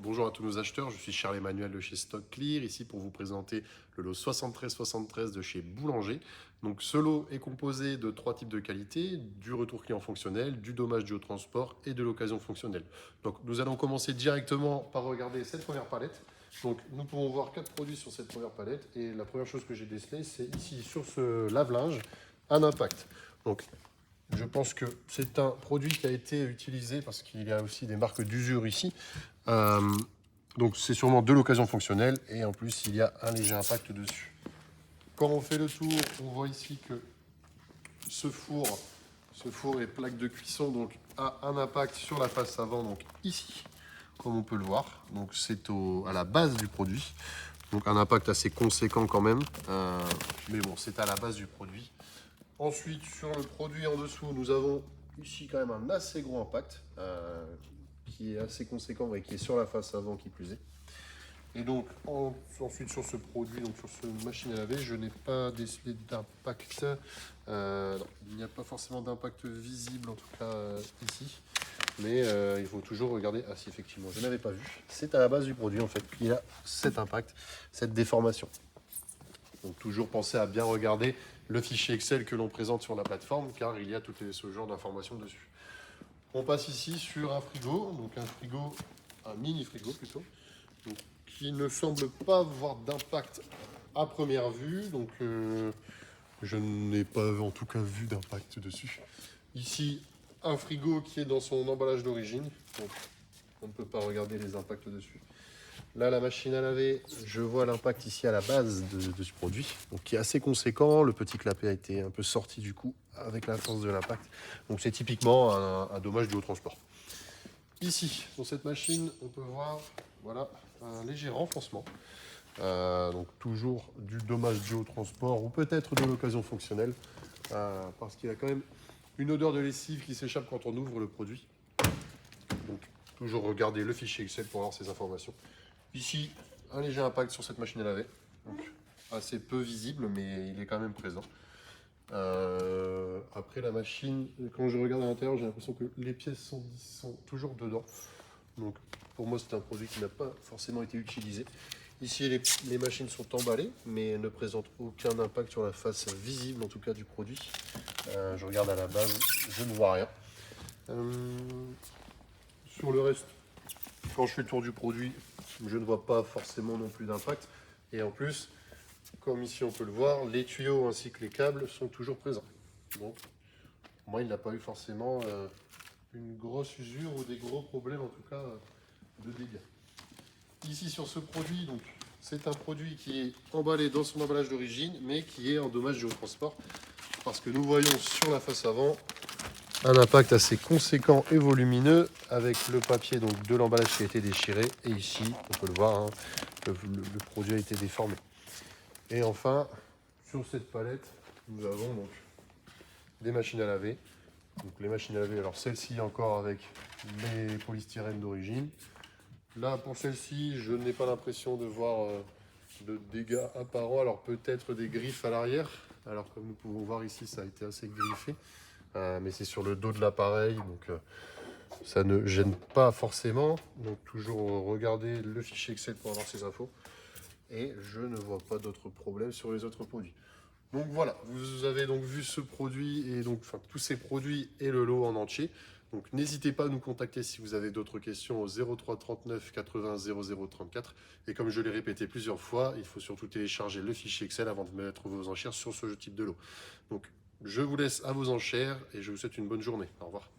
Bonjour à tous nos acheteurs, je suis Charles-Emmanuel de chez Stock Clear, ici pour vous présenter le lot 7373 de chez Boulanger. Donc ce lot est composé de trois types de qualités, du retour client fonctionnel, du dommage dû au transport et de l'occasion fonctionnelle. Donc nous allons commencer directement par regarder cette première palette. Donc nous pouvons voir quatre produits sur cette première palette et la première chose que j'ai décelée, c'est ici sur ce lave-linge, un impact. Donc je pense que c'est un produit qui a été utilisé parce qu'il y a aussi des marques d'usure ici. Euh, donc c'est sûrement de l'occasion fonctionnelle et en plus il y a un léger impact dessus. Quand on fait le tour, on voit ici que ce four et plaque de cuisson donc, a un impact sur la face avant, donc ici, comme on peut le voir. Donc c'est à la base du produit. Donc un impact assez conséquent quand même. Mais bon, c'est à la base du produit. Ensuite, sur le produit en dessous, nous avons ici quand même un assez gros impact qui est assez conséquent et qui est sur la face avant qui plus est. Et donc ensuite sur ce produit, donc sur cette machine à laver, je n'ai pas décelé d'impact. Il n'y a pas forcément d'impact visible en tout cas ici. Mais il faut toujours regarder. Ah si, effectivement, je n'avais pas vu. C'est à la base du produit en fait qu'il y a cet impact, cette déformation. Donc toujours penser à bien regarder le fichier Excel que l'on présente sur la plateforme car il y a tout ce genre d'informations dessus. On passe ici sur un frigo, donc un mini frigo plutôt, donc, qui ne semble pas avoir d'impact à première vue. Donc je n'ai pas en tout cas vu d'impact dessus. Ici, un frigo qui est dans son emballage d'origine, donc on ne peut pas regarder les impacts dessus. Là, la machine à laver, je vois l'impact ici à la base de ce produit, donc qui est assez conséquent. Le petit clapet a été un peu sorti du coup avec la force de l'impact. Donc c'est typiquement un dommage dû au transport. Ici, sur cette machine, on peut voir voilà, un léger renfoncement. Donc toujours du dommage dû au transport ou peut-être de l'occasion fonctionnelle, parce qu'il y a quand même une odeur de lessive qui s'échappe quand on ouvre le produit. Donc toujours regarder le fichier Excel pour avoir ces informations. Ici, un léger impact sur cette machine à laver, donc assez peu visible, mais il est quand même présent. Après la machine, quand je regarde à l'intérieur, j'ai l'impression que les pièces sont toujours dedans. Donc pour moi, c'est un produit qui n'a pas forcément été utilisé. Ici, les machines sont emballées, mais ne présentent aucun impact sur la face visible, en tout cas du produit. Je regarde à la base, je ne vois rien. Sur le reste, quand je fais le tour du produit, je ne vois pas forcément non plus d'impact. Et en plus, comme ici on peut le voir, les tuyaux ainsi que les câbles sont toujours présents. Donc, moi, il n'a pas eu forcément une grosse usure ou des gros problèmes, en tout cas, de dégâts. Ici, sur ce produit, donc, c'est un produit qui est emballé dans son emballage d'origine, mais qui est en dommage dû au transport. Parce que nous voyons sur la face avant un impact assez conséquent et volumineux avec le papier donc, de l'emballage qui a été déchiré. Et ici, on peut le voir, hein, le produit a été déformé. Et enfin, sur cette palette, nous avons donc des machines à laver. Donc les machines à laver, alors celle-ci encore avec les polystyrènes d'origine. Là, pour celle-ci, je n'ai pas l'impression de voir de dégâts apparents. Alors peut-être des griffes à l'arrière. Alors comme nous pouvons voir ici, ça a été assez griffé. Mais c'est sur le dos de l'appareil, donc ça ne gêne pas forcément. Donc toujours regarder le fichier Excel pour avoir ces infos. Et je ne vois pas d'autres problèmes sur les autres produits. Donc voilà, vous avez donc vu ce produit et donc tous ces produits et le lot en entier. Donc n'hésitez pas à nous contacter si vous avez d'autres questions au 03 39 80 00 34. Et comme je l'ai répété plusieurs fois, il faut surtout télécharger le fichier Excel avant de mettre vos enchères sur ce type de lot. Donc je vous laisse à vos enchères et je vous souhaite une bonne journée. Au revoir.